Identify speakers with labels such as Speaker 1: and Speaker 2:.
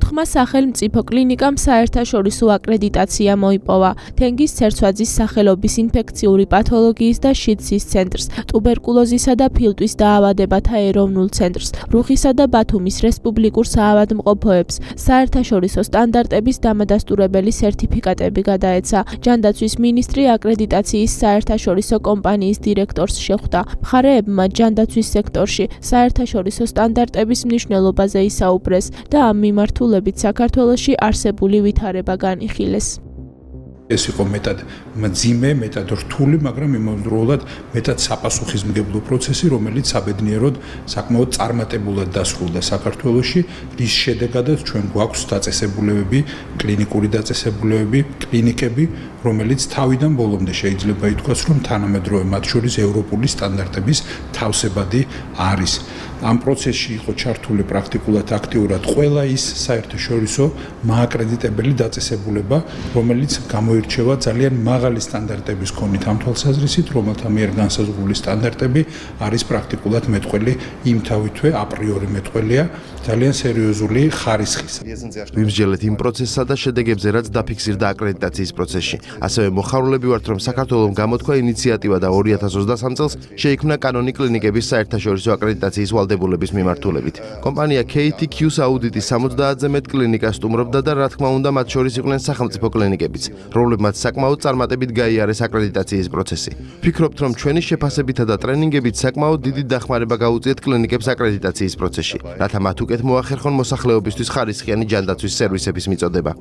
Speaker 1: 4 სახელმწიფო კლინიკამ საერთაშორისო აკრედიტაცია მოიპოვა. თენგის ცერცვაძის სახელობის ინფექციური პათოლოგიის და შიდსის ცენტრს, ტუბერკულოზისა და ფილტვის დაავადებათა ეროვნულ ცენტრს, რუხისა და ბათუმის რესპუბლიკურ საავადმყოფოებს საერთაშორისო სტანდარტების დამადასტურებელი სერტიფიკატები გადაეცა. ჯანდაცვის მინისტრი აკრედიტაციის საერთაშორისო კომპანიის დირექტორს შეხვდა. მხარეებმა ჯანდაცვის სექტორში საერთაშორისო სტანდარტების მნიშვნელობაზე ისაუბრეს და ამ მიმართულებით საქართველოში არსებული ვითარება განიხილეს.
Speaker 2: ეს იყო მეტად მძიმე, მეტად რთული, მაგრამ იმავდროულად მეტად საპასუხისმგებლო პროცესი, რომელიც საბედნიეროდ საკმაოდ წარმატებულად დასრულდა საქართველოში, რის შედეგადაც ჩვენ გვაქვს დაწესებულებები, კლინიკური დაწესებულებები, კლინიკები, რომელიც თავიდან ბოლომდე შეიძლება ითქვას, რომ თანამედროვე მათ შორის ევროპული სტანდარტების თავსებადი არის. ამ პროცესში იყო ჩართული პრაქტიკულად აქტიურად ყველა ის საერთაშორისო მააკრედიტებელი დაწესებულება, რომელიც გამოირჩევა ძალიან მაღალი სტანდარტების ქონით ამ თვალსაზრისით, რომელთა მიერ განსაზღვრული სტანდარტები არის პრაქტიკულად მეტყველი იმ თავითვე აპრიორი მეტყველია, ძალიან სერიოზული ხარისხის.
Speaker 3: ვიმსჯელეთ იმ პროცესსა და შედეგებზე, რაც დაფიქსირდა აკრედიტაციის პროცესში. ასევე მოხარულები ვართ, რომ საქართველოს გამოთქვა ინიციატივა და 2023 წელს შეიქმნა კანონი კლინიკების საერთაშორისო აკრედიტაციის ვალდებულების მიმართულებით. კომპანია KTQ's აუდიტი 70-ზე მეტ კლინიკას სტუმრობდა და რა თქმა უნდა მათ შორის იყვნენ სახელმწიფო კლინიკებიც, რომლებმაც საკმაოდ წარმატებით გაიარეს აკრედიტაციის პროცესი. ვფიქრობთ, რომ ჩვენი შეფასებითა და ტრენინგებით საკმაოდ დიდი დახმარება გაუწიეთ კლინიკებს აკრედიტაციის პროცესში, რათა მათ უკეთ მოახერხონ მოსახლეობისთვის ხარისხიანი ჯანდაცვის სერვისების მიწოდება.